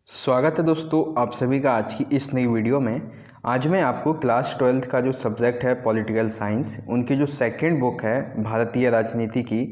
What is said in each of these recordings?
स्वागत है दोस्तों आप सभी का आज की इस नई वीडियो में। आज मैं आपको क्लास 12th का जो सब्जेक्ट है पॉलिटिकल साइंस, उनकी जो सेकंड बुक है भारतीय राजनीति की,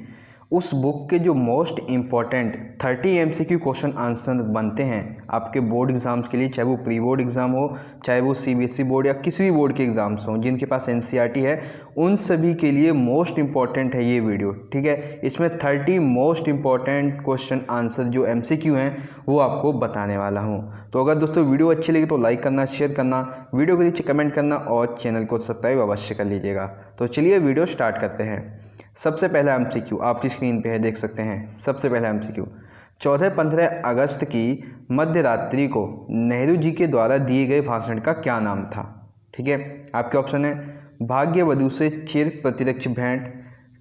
उस बुक के जो most important 30 MCQ question answer बनते हैं आपके बोर्ड एग्जाम्स के लिए, चाहे वो प्री बोर्ड एग्ज़ाम हो, चाहे वो CBSE बोर्ड या किसी भी बोर्ड के एग्ज़ाम्स हों जिनके पास NCERT है, उन सभी के लिए मोस्ट इम्पॉर्टेंट है ये वीडियो। ठीक है, इसमें 30 मोस्ट इम्पॉर्टेंट क्वेश्चन आंसर जो MCQ हैं वो आपको बताने वाला हूँ। तो अगर दोस्तों वीडियो अच्छी लगी तो लाइक करना, शेयर करना, वीडियो के नीचे कमेंट करना और चैनल को सब्सक्राइब अवश्य कर लीजिएगा। तो चलिए वीडियो स्टार्ट करते हैं। सबसे पहला MCQ आपकी स्क्रीन पे है, देख सकते हैं। सबसे पहला MCQ 14-15 अगस्त की मध्य रात्रि को नेहरू जी के द्वारा दिए गए भाषण का क्या नाम था? ठीक है, आपके ऑप्शन है भाग्य वधु से चिर प्रतिरक्ष भेंट,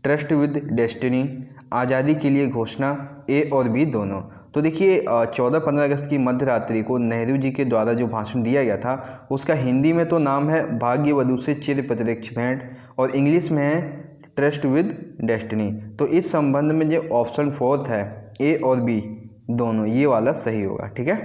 ट्रस्ट विद डेस्टिनी, आज़ादी के लिए घोषणा, A और B दोनों। तो देखिए 14-15 अगस्त की मध्य रात्रि को नेहरू जी के द्वारा जो भाषण दिया गया था उसका हिंदी में तो नाम है भाग्य वधु से चिर प्रतिरक्ष भेंट और इंग्लिश में है ट्रस्ट विद डेस्टिनी। तो इस संबंध में जो ऑप्शन 4 है A और B दोनों, ये वाला सही होगा। ठीक है,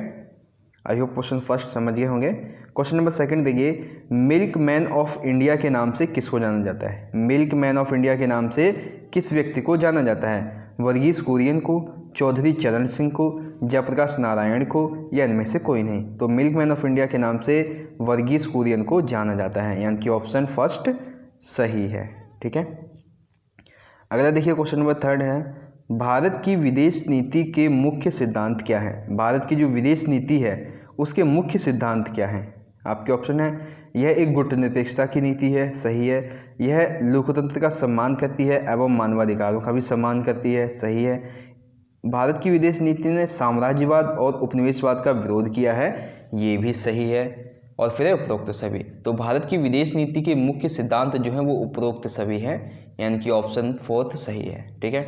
आई होप क्वेश्चन फर्स्ट समझ गए होंगे। क्वेश्चन नंबर सेकंड देखिए, मिल्क मैन ऑफ इंडिया के नाम से किसको जाना जाता है? मिल्क मैन ऑफ इंडिया के नाम से किस व्यक्ति को जाना जाता है? वर्गीस कुरियन को, चौधरी चरण सिंह को, जयप्रकाश नारायण को, या इनमें से कोई नहीं? तो मिल्क मैन ऑफ इंडिया के नाम से वर्गीस कुरियन को जाना जाता है, यानी कि ऑप्शन फर्स्ट सही है। ठीक है, अगला देखिए क्वेश्चन नंबर थर्ड है, भारत की विदेश नीति के मुख्य सिद्धांत क्या है? भारत की जो विदेश नीति है उसके मुख्य सिद्धांत क्या हैं? आपके ऑप्शन है यह एक गुटनिरपेक्षता की नीति है, सही है। यह लोकतंत्र का सम्मान करती है एवं मानवाधिकारों का भी सम्मान करती है, सही है। भारत की विदेश नीति ने साम्राज्यवाद और उपनिवेशवाद का विरोध किया है, ये भी सही है। और फिर उपरोक्त सभी। तो भारत की विदेश नीति के मुख्य सिद्धांत जो हैं वो उपरोक्त सभी हैं, यानी कि ऑप्शन 4 सही है। ठीक है,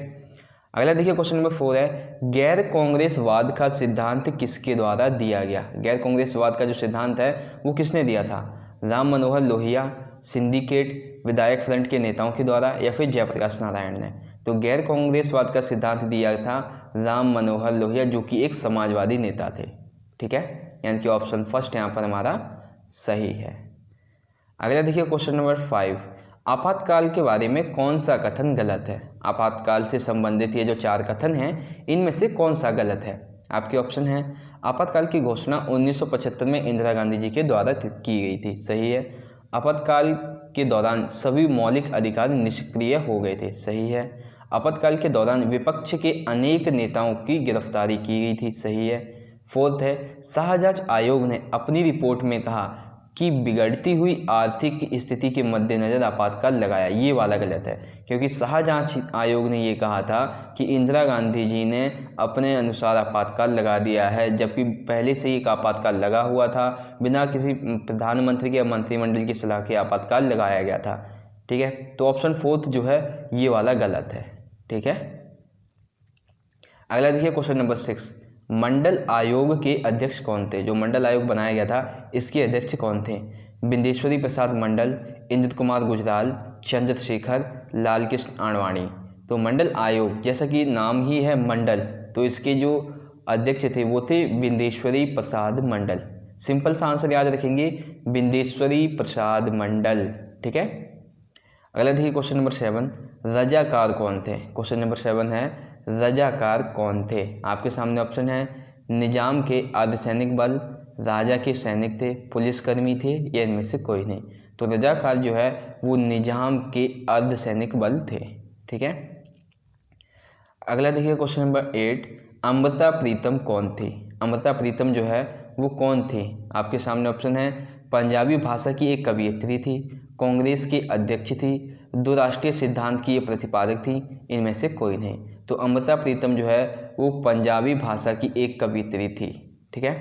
अगला देखिए क्वेश्चन नंबर 4 है, गैर कांग्रेसवाद का सिद्धांत किसके द्वारा दिया गया? गैर कांग्रेसवाद का जो सिद्धांत है वो किसने दिया था? राम मनोहर लोहिया, सिंडिकेट, विधायक फ्रंट के नेताओं के द्वारा, या फिर जयप्रकाश नारायण ने? तो गैर कांग्रेसवाद का सिद्धांत दिया था राम मनोहर लोहिया, जो कि एक समाजवादी नेता थे। ठीक है, यानी कि ऑप्शन फर्स्ट यहाँ पर हमारा सही है। अगला देखिए क्वेश्चन नंबर 5, आपातकाल के बारे में कौन सा कथन गलत है? आपातकाल से संबंधित ये जो 4 कथन हैं इनमें से कौन सा गलत है? आपके ऑप्शन है आपातकाल की घोषणा 1975 में इंदिरा गांधी जी के द्वारा की गई थी, सही है। आपातकाल के दौरान सभी मौलिक अधिकार निष्क्रिय हो गए थे, सही है। आपातकाल के दौरान विपक्ष के अनेक नेताओं की गिरफ्तारी की गई थी, सही है। 4th है, शाहजहां आयोग ने अपनी रिपोर्ट में कहा कि बिगड़ती हुई आर्थिक स्थिति के मद्देनजर आपातकाल लगाया, ये वाला गलत है, क्योंकि शाहजहां आयोग ने ये कहा था कि इंदिरा गांधी जी ने अपने अनुसार आपातकाल लगा दिया है, जबकि पहले से ही एक आपातकाल लगा हुआ था, बिना किसी प्रधानमंत्री के या मंत्रिमंडल की सलाह के आपातकाल लगाया गया था। ठीक है, तो ऑप्शन 4 जो है ये वाला गलत है। ठीक है, अगला देखिए क्वेश्चन नंबर 6, मंडल आयोग के अध्यक्ष कौन थे? जो मंडल आयोग बनाया गया था इसके अध्यक्ष कौन थे? बिंदेश्वरी प्रसाद मंडल, इंद्र कुमार गुजराल, चंद्रशेखर, लाल कृष्ण आडवाणी। तो मंडल आयोग, जैसा कि नाम ही है मंडल, तो इसके जो अध्यक्ष थे वो थे बिंदेश्वरी प्रसाद मंडल। सिंपल सा आंसर याद रखेंगे, बिंदेश्वरी प्रसाद मंडल। ठीक है, अगला देखिए क्वेश्चन नंबर 7, रजाकार कौन थे? क्वेश्चन नंबर 7 है, रजाकार कौन थे? आपके सामने ऑप्शन है निजाम के अर्धसैनिक बल, राजा के सैनिक थे, पुलिसकर्मी थे, या इनमें से कोई नहीं? तो रजाकार जो है वो निजाम के अर्धसैनिक बल थे। ठीक है, अगला देखिए क्वेश्चन नंबर 8, अमृता प्रीतम कौन थी? अमृता प्रीतम जो है वो कौन थी? आपके सामने ऑप्शन है पंजाबी भाषा की एक कवयित्री थी, कांग्रेस की अध्यक्ष थी, 2 राष्ट्रीय सिद्धांत की ये प्रतिपादक थी, इनमें से कोई नहीं? तो अमृता प्रीतम जो है वो पंजाबी भाषा की एक कवयित्री थी। ठीक है,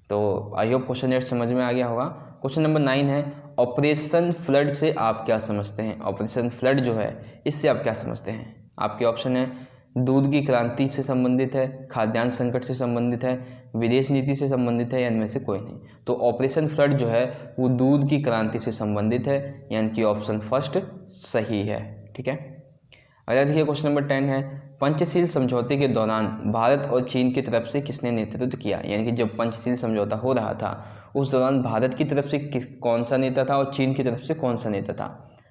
तो आई होप क्वेश्चन 8 समझ में आ गया होगा। क्वेश्चन नंबर 9 है, ऑपरेशन फ्लड से आप क्या समझते हैं? ऑपरेशन फ्लड जो है इससे आप क्या समझते हैं? आपके ऑप्शन है दूध की क्रांति से संबंधित है, खाद्यान्न संकट से संबंधित है, विदेश नीति से संबंधित है, या इनमें से कोई नहीं? तो ऑपरेशन फ्लड जो है वो दूध की क्रांति से संबंधित है, यानी कि ऑप्शन फर्स्ट सही है। ठीक है, अगला देखिए क्वेश्चन नंबर 10 है, पंचशील समझौते के दौरान भारत और चीन की तरफ से किसने नेतृत्व किया, यानी कि जब पंचशील समझौता हो रहा था उस दौरान भारत की तरफ से कौन सा नेता था और चीन की तरफ से कौन सा नेता था।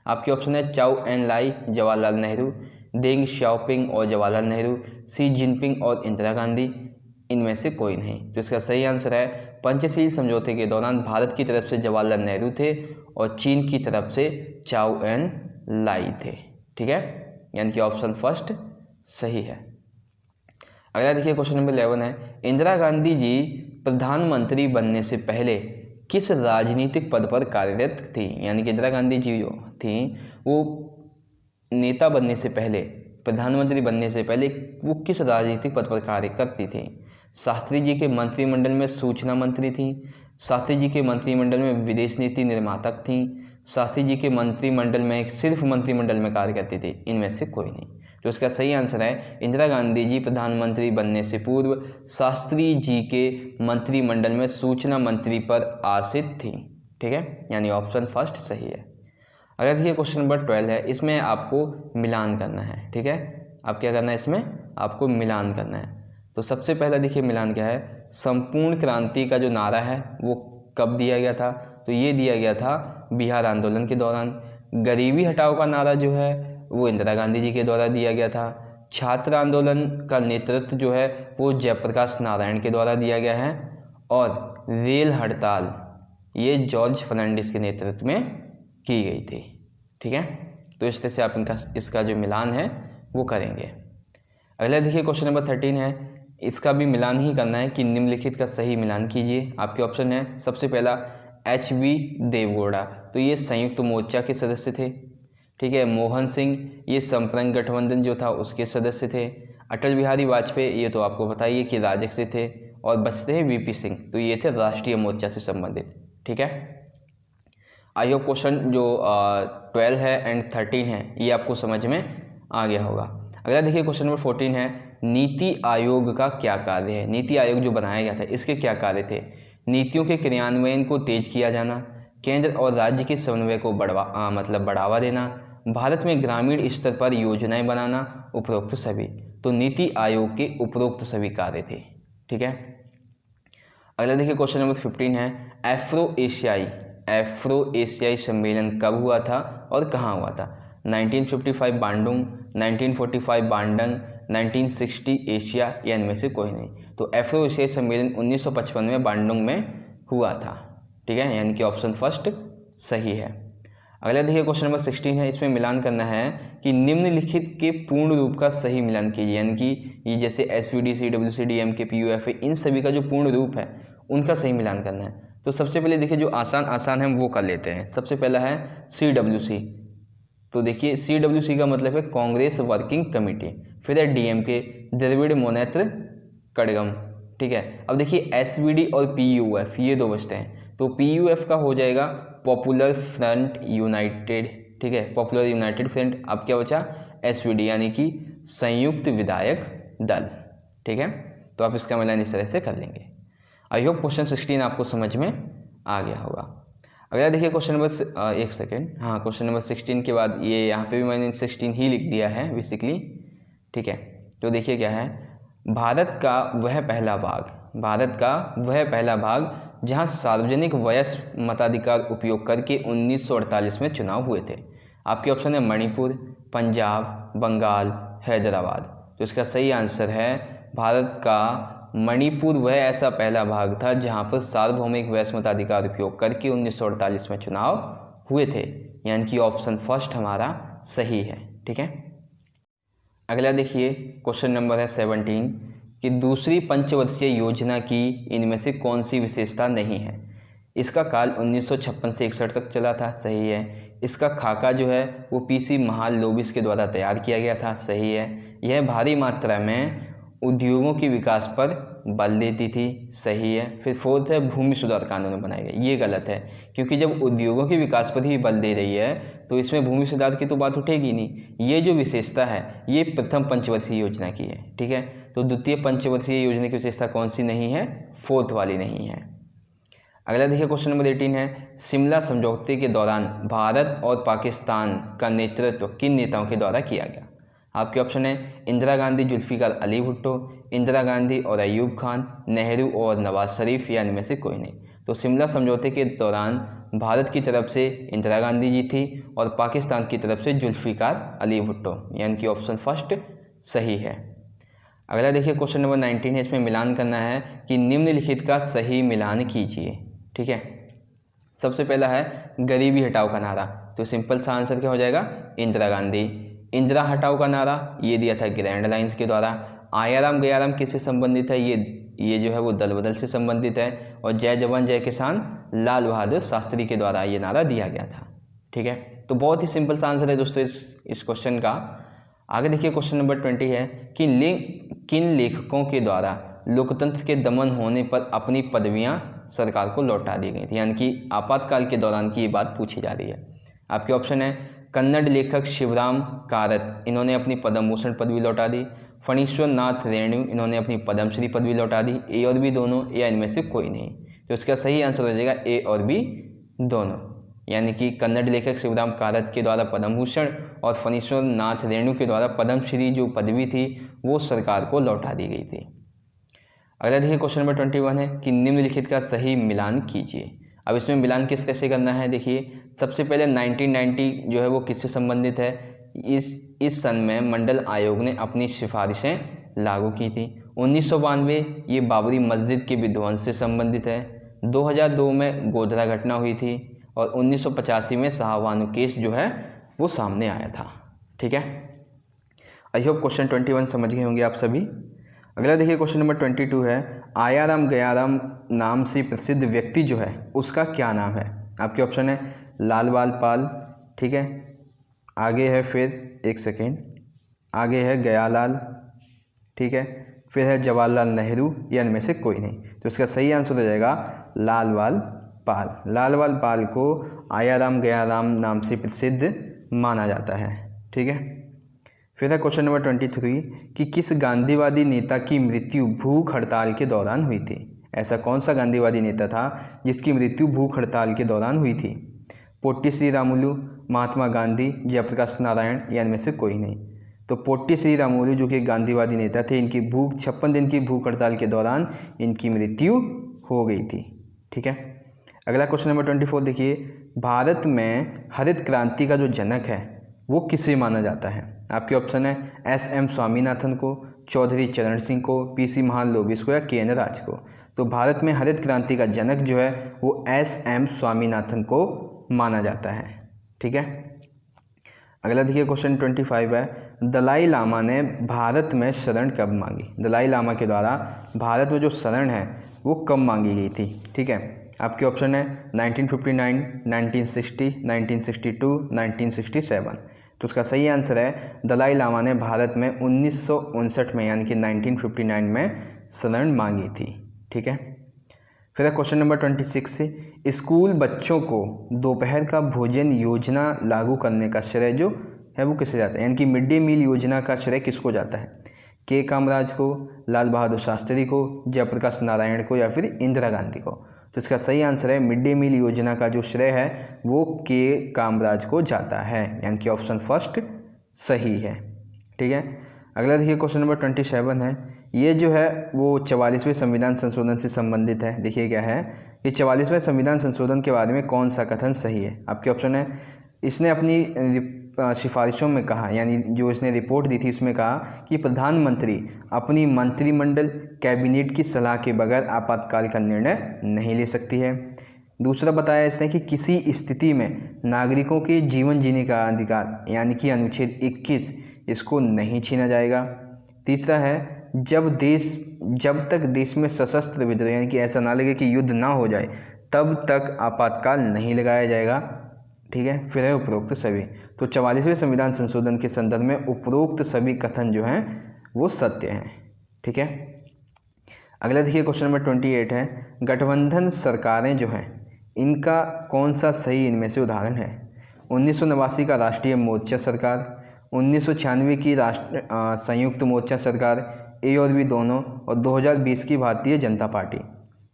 आपके ऑप्शन है चाउ एन लाई, जवाहरलाल नेहरू, देंग शाओपिंग और जवाहरलाल नेहरू, शी जिनपिंग और इंदिरा गांधी, इनमें से कोई नहीं। तो इसका सही आंसर है पंचशील समझौते के दौरान भारत की तरफ से जवाहरलाल नेहरू थे और चीन की तरफ से चाउ एन लाई थे। ठीक है, यानी कि ऑप्शन फर्स्ट सही है। अगला देखिए क्वेश्चन नंबर 11 है, इंदिरा गांधी जी प्रधानमंत्री बनने से पहले किस राजनीतिक पद पर कार्यरत थी, यानी कि इंदिरा गांधी जी जो थी वो नेता बनने से पहले, प्रधानमंत्री बनने से पहले वो किस राजनीतिक पद पर कार्य करती थी। शास्त्री जी के मंत्रिमंडल में सूचना मंत्री थी, शास्त्री जी के मंत्रिमंडल में विदेश नीति निर्माता थी, शास्त्री जी के मंत्रिमंडल में सिर्फ मंत्रिमंडल में कार्य करती थी, इनमें से कोई नहीं। तो इसका सही आंसर है इंदिरा गांधी जी प्रधानमंत्री बनने से पूर्व शास्त्री जी के मंत्रिमंडल में सूचना मंत्री पर आसीन थी। ठीक है, यानी ऑप्शन फर्स्ट सही है। अगर देखिए क्वेश्चन नंबर 12 है, इसमें आपको मिलान करना है। ठीक है, आप क्या करना है, इसमें आपको मिलान करना है। तो सबसे पहला देखिए मिलान क्या है, संपूर्ण क्रांति का जो नारा है वो कब दिया गया था, तो ये दिया गया था बिहार आंदोलन के दौरान। गरीबी हटाओ का नारा जो है वो इंदिरा गांधी जी के द्वारा दिया गया था। छात्र आंदोलन का नेतृत्व जो है वो जयप्रकाश नारायण के द्वारा दिया गया है। और रेल हड़ताल ये जॉर्ज फर्नांडिस के नेतृत्व में की गई थी। ठीक है, तो इस तरह से आप इसका जो मिलान है वो करेंगे। अगला देखिए क्वेश्चन नंबर 13 है, इसका भी मिलान ही करना है कि निम्नलिखित का सही मिलान कीजिए। आपके ऑप्शन है सबसे पहला HV देवगौड़ा, तो ये संयुक्त मोर्चा के सदस्य थे। ठीक है, मोहन सिंह ये संप्रंग गठबंधन जो था उसके सदस्य थे। अटल बिहारी वाजपेयी ये तो आपको बताइए कि राजग से थे। और बचते हैं VP सिंह, तो ये थे राष्ट्रीय मोर्चा से संबंधित। ठीक है, आई होप क्वेश्चन जो 12 है एंड 13 है ये आपको समझ में आ गया होगा। अगला देखिए क्वेश्चन नंबर 14 है, नीति आयोग का क्या कार्य है। नीति आयोग जो बनाया गया था इसके क्या कार्य थे। नीतियों के क्रियान्वयन को तेज किया जाना, केंद्र और राज्य के समन्वय को बढ़ावा देना, भारत में ग्रामीण स्तर पर योजनाएं बनाना, उपरोक्त सभी। तो नीति आयोग के उपरोक्त सभी कार्य थे। ठीक है, अगला देखिए क्वेश्चन नंबर 15 है, एफ्रो एशियाई सम्मेलन कब हुआ था और कहाँ हुआ था। 1955 बांडुंग, 1945 बांडंग, 1960 एशिया, या इनमें से कोई नहीं। तो एफ्रो एशियाई सम्मेलन 1955 में बांडुंग में हुआ था। ठीक है, यानी कि ऑप्शन फर्स्ट सही है। अगला देखिए क्वेश्चन नंबर 16 है, इसमें मिलान करना है कि निम्नलिखित के पूर्ण रूप का सही मिलान कीजिए, यानी कि ये जैसे SVD, CWC, DMK, PUFA इन सभी का जो पूर्ण रूप है उनका सही मिलान करना है। तो सबसे पहले देखिए जो आसान है वो कर लेते हैं। सबसे पहला है CWC, तो देखिए CWC का मतलब है कांग्रेस वर्किंग कमेटी। फिर है DMK, द्रविड़ मुनेत्र कड़गम। ठीक है, अब देखिए SVD और PUF ये दो बचते हैं, तो PUF का हो जाएगा पॉपुलर फ्रंट यूनाइटेड। ठीक है, पॉपुलर यूनाइटेड फ्रंट। अब क्या बचा SVD, यानी कि संयुक्त विधायक दल। ठीक है, तो आप इसका मिलान इस तरह से कर लेंगे। आई होप क्वेश्चन 16 आपको समझ में आ गया होगा। अगला देखिए क्वेश्चन नंबर एक सेकेंड, हाँ क्वेश्चन नंबर 16 के बाद ये यहाँ पे भी मैंने 16 ही लिख दिया है बेसिकली। ठीक है, तो देखिए क्या है, भारत का वह पहला भाग जहाँ सार्वजनिक वयस्क मताधिकार उपयोग करके 1948 में चुनाव हुए थे। आपके ऑप्शन है मणिपुर, पंजाब, बंगाल, हैदराबाद। तो इसका सही आंसर है भारत का मणिपुर वह ऐसा पहला भाग था जहां पर सार्वभौमिक वयस्क मताधिकार उपयोग करके 1948 में चुनाव हुए थे, यानी कि ऑप्शन फर्स्ट हमारा सही है। ठीक है, अगला देखिए क्वेश्चन नंबर है 17 कि दूसरी पंचवर्षीय योजना की इनमें से कौन सी विशेषता नहीं है। इसका काल 1956 से 61 तक चला था, सही है। इसका खाका जो है वो PC महालनोबिस के द्वारा तैयार किया गया था, सही है। यह भारी मात्रा में उद्योगों के विकास पर बल देती थी, सही है। फिर फोर्थ है भूमि सुधार कानून बनाए गए, ये गलत है, क्योंकि जब उद्योगों के विकास पर ही बल दे रही है तो इसमें भूमि सुधार की तो बात उठेगी नहीं। ये जो विशेषता है ये प्रथम पंचवर्षीय योजना की है। ठीक है, तो द्वितीय पंचवर्षीय योजना की विशेषता कौन सी नहीं है, फोर्थ वाली नहीं है। अगला देखिए क्वेश्चन नंबर 18 है, शिमला समझौते के दौरान भारत और पाकिस्तान का नेतृत्व किन नेताओं के द्वारा किया गया। आपके ऑप्शन है इंदिरा गांधी, जुल्फिकार अली भुट्टो, इंदिरा गांधी और अयूब खान, नेहरू और नवाज शरीफ, या इनमें से कोई नहीं। तो शिमला समझौते के दौरान भारत की तरफ से इंदिरा गांधी जी थी और पाकिस्तान की तरफ से जुल्फिकार अली भुट्टो, यानी कि ऑप्शन फर्स्ट सही है। अगला देखिए क्वेश्चन नंबर 19 है, इसमें मिलान करना है कि निम्नलिखित का सही मिलान कीजिए। ठीक है, सबसे पहला है गरीबी हटाओ का नारा, तो सिंपल सा आंसर क्या हो जाएगा, इंदिरा गांधी। इंदिरा हटाओ का नारा ये दिया था ग्रैंड लाइंस के द्वारा। आयाराम गयाराम किससे संबंधित है, ये जो है वो दल बदल से संबंधित है। और जय जवान जय किसान लाल बहादुर शास्त्री के द्वारा ये नारा दिया गया था। ठीक है, तो बहुत ही सिंपल सा आंसर है दोस्तों इस क्वेश्चन का। आगे देखिए क्वेश्चन नंबर 20 है कि किन लेखकों के द्वारा लोकतंत्र के दमन होने पर अपनी पदवियां सरकार को लौटा दी गई थी, यानी कि आपातकाल के दौरान की ये बात पूछी जा रही है। आपके ऑप्शन है कन्नड़ लेखक शिवराम कारत, इन्होंने अपनी पद्म भूषण पदवी लौटा दी। फणीश्वर नाथ रेणु, इन्होंने अपनी पद्मश्री पदवी लौटा दी। ए और बी दोनों, या इनमें से कोई नहीं। तो इसका सही आंसर हो जाएगा ए और बी दोनों, यानी कि कन्नड़ लेखक शिवराम कारत के द्वारा पद्म भूषण और फणीश्वर नाथ रेणु के द्वारा पद्मश्री जो पदवी थी वो सरकार को लौटा दी गई थी। अगला देखिए क्वेश्चन नंबर 21 है कि निम्नलिखित का सही मिलान कीजिए। अब इसमें मिलान किस तरह से करना है, देखिए सबसे पहले 1990 जो है वो किससे संबंधित है। इस सन में मंडल आयोग ने अपनी सिफारिशें लागू की थी। 1992 ये बाबरी मस्जिद के विध्वंस से संबंधित है। 2002 में गोधरा घटना हुई थी और 1985 में शाहबानो केस जो है वो सामने आया था। ठीक है, आई होप क्वेश्चन 21 समझ गए होंगे आप सभी। अगला देखिए क्वेश्चन नंबर 22 है आयाराम गयाराम नाम से प्रसिद्ध व्यक्ति जो है उसका क्या नाम है। आपके ऑप्शन है लाल बाल पाल, ठीक है, आगे है फिर एक सेकेंड, आगे है गयालाल, ठीक है, फिर है जवाहरलाल नेहरू, या इनमें से कोई नहीं। तो इसका सही आंसर हो जाएगा लाल बाल पाल। लाल बाल पाल को आयाराम गयाराम नाम से प्रसिद्ध माना जाता है। ठीक है, फिर है क्वेश्चन नंबर 23 कि किस गांधीवादी नेता की मृत्यु भूख हड़ताल के दौरान हुई थी। ऐसा कौन सा गांधीवादी नेता था जिसकी मृत्यु भूख हड़ताल के दौरान हुई थी। पोट्टी श्री रामुलु, महात्मा गांधी, जयप्रकाश नारायण, या इनमें से कोई नहीं। तो पोट्टी श्री रामुलु जो कि गांधीवादी नेता थे, इनकी 56 दिन की भूख हड़ताल के दौरान इनकी मृत्यु हो गई थी। ठीक है, अगला क्वेश्चन नंबर 24 देखिए भारत में हरित क्रांति का जो जनक है वो किसे माना जाता है। आपके ऑप्शन है SM स्वामीनाथन को, चौधरी चरण सिंह को, PC महालनोबिस को, या KN राज को। तो भारत में हरित क्रांति का जनक जो है वो SM स्वामीनाथन को माना जाता है। ठीक है, अगला देखिए क्वेश्चन 25 है दलाई लामा ने भारत में शरण कब मांगी। दलाई लामा के द्वारा भारत में जो शरण है वो कब मांगी गई थी। ठीक है, आपके ऑप्शन है 1959, 1960, 1962, 1967। तो उसका सही आंसर है दलाई लामा ने भारत में 1959 में यानी कि 1959 में शरण मांगी थी। ठीक है, फिर क्वेश्चन नंबर 26 से स्कूल बच्चों को दोपहर का भोजन योजना लागू करने का श्रेय जो है वो किसे जाता है, यानी कि मिड डे मील योजना का श्रेय किसको जाता है। के कामराज को, लाल बहादुर शास्त्री को, जयप्रकाश नारायण को, या फिर इंदिरा गांधी को। तो इसका सही आंसर है मिड डे मील योजना का जो श्रेय है वो के कामराज को जाता है, यानी कि ऑप्शन फर्स्ट सही है। ठीक है, अगला देखिए क्वेश्चन नंबर 27 है, ये जो है वो 44वें संविधान संशोधन से संबंधित है। देखिए क्या है, ये 44वें संविधान संशोधन के बारे में कौन सा कथन सही है। आपके ऑप्शन है इसने अपनी सिफारिशों में कहा, यानी जो इसने रिपोर्ट दी थी उसमें कहा कि प्रधानमंत्री अपनी मंत्रिमंडल कैबिनेट की सलाह के बगैर आपातकाल का निर्णय नहीं ले सकती है। दूसरा बताया इसने कि किसी स्थिति में नागरिकों के जीवन जीने का अधिकार यानी कि अनुच्छेद 21 इसको नहीं छीना जाएगा। तीसरा है जब तक देश में सशस्त्र विद्रोह यानी कि ऐसा ना लगे कि युद्ध ना हो जाए तब तक आपातकाल नहीं लगाया जाएगा। ठीक है, फिर है उपरोक्त सभी। तो 44वें संविधान संशोधन के संदर्भ में उपरोक्त सभी कथन जो हैं वो सत्य हैं। ठीक है, अगला देखिए क्वेश्चन नंबर 28 है, गठबंधन सरकारें जो हैं इनका कौन सा सही इनमें से उदाहरण है। 1989 का राष्ट्रीय मोर्चा सरकार, 1996 की संयुक्त मोर्चा सरकार, ए और बी दोनों, और 2020 की भारतीय जनता पार्टी।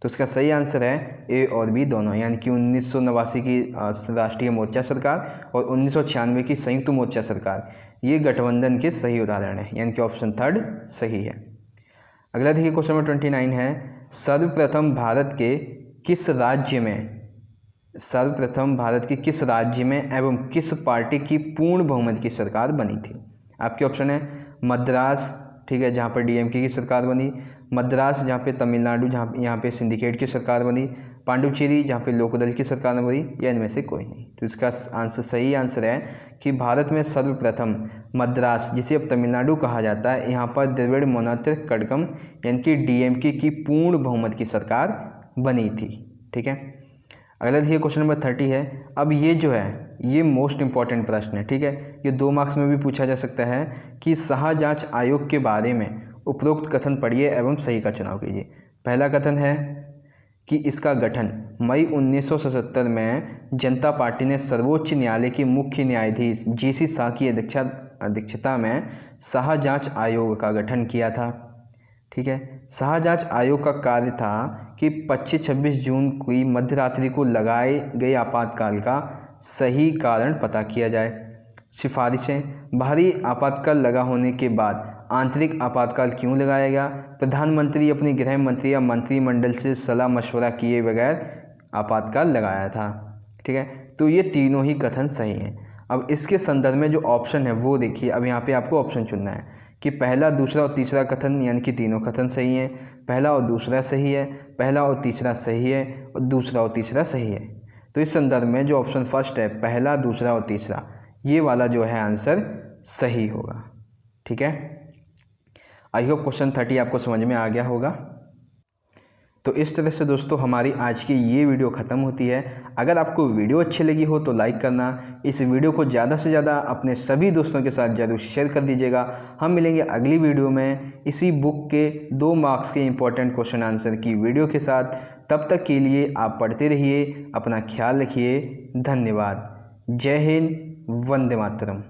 तो इसका सही आंसर है ए और बी दोनों, यानी कि 1989 की राष्ट्रीय मोर्चा सरकार और 1996 की संयुक्त मोर्चा सरकार, ये गठबंधन के सही उदाहरण है, यानी कि ऑप्शन थर्ड सही है। अगला देखिए क्वेश्चन नंबर 29 है, सर्वप्रथम भारत के किस राज्य में एवं किस पार्टी की पूर्ण बहुमत की सरकार बनी थी। आपके ऑप्शन है मद्रास, ठीक है, जहाँ पर डीएमके की सरकार बनी, मद्रास जहाँ पे तमिलनाडु, यहाँ पे सिंडिकेट की सरकार बनी, पांडुचेरी जहाँ पे लोकदल की सरकार बनी, या इनमें से कोई नहीं। तो इसका सही आंसर है कि भारत में सर्वप्रथम मद्रास, जिसे अब तमिलनाडु कहा जाता है, यहाँ पर द्रविड़ मुनेत्र कड़गम यानी कि डीएमके की पूर्ण बहुमत की सरकार बनी थी। ठीक है, अगला देखिए क्वेश्चन नंबर 30 है। अब ये जो है ये मोस्ट इंपॉर्टेंट प्रश्न है, ठीक है, ये 2 मार्क्स में भी पूछा जा सकता है कि शाह जांच आयोग के बारे में उपरोक्त कथन पढ़िए एवं सही का चुनाव कीजिए। पहला कथन है कि इसका गठन मई 1977 में जनता पार्टी ने सर्वोच्च न्यायालय के मुख्य न्यायाधीश जीसी शाह की अध्यक्षता में शाह जांच आयोग का गठन किया था। ठीक है, शाह जांच आयोग का कार्य था कि 25-26 जून की मध्यरात्रि को लगाए गए आपातकाल का सही कारण पता किया जाए। सिफारिशें, बाहरी आपातकाल लगा होने के बाद आंतरिक आपातकाल क्यों लगाया गया। प्रधानमंत्री अपने गृह मंत्री या मंत्रिमंडल से सलाह मशवरा किए बगैर आपातकाल लगाया था। ठीक है, तो ये तीनों ही कथन सही हैं। अब इसके संदर्भ में जो ऑप्शन है वो देखिए, अब यहाँ पे आपको ऑप्शन चुनना है कि पहला, दूसरा और तीसरा कथन, यानी कि तीनों कथन सही हैं। पहला और दूसरा सही है, पहला और तीसरा सही है, और दूसरा और तीसरा सही है। तो इस संदर्भ में जो ऑप्शन फर्स्ट है, पहला, दूसरा और तीसरा, ये वाला जो है आंसर सही होगा। ठीक है, आई होप क्वेश्चन 30 आपको समझ में आ गया होगा। तो इस तरह से दोस्तों हमारी आज की ये वीडियो ख़त्म होती है। अगर आपको वीडियो अच्छी लगी हो तो लाइक करना, इस वीडियो को ज़्यादा से ज़्यादा अपने सभी दोस्तों के साथ ज़रूर शेयर कर दीजिएगा। हम मिलेंगे अगली वीडियो में इसी बुक के 2 मार्क्स के इंपॉर्टेंट क्वेश्चन आंसर की वीडियो के साथ। तब तक के लिए आप पढ़ते रहिए, अपना ख्याल रखिए। धन्यवाद। जय हिंद, वंदे मातरम।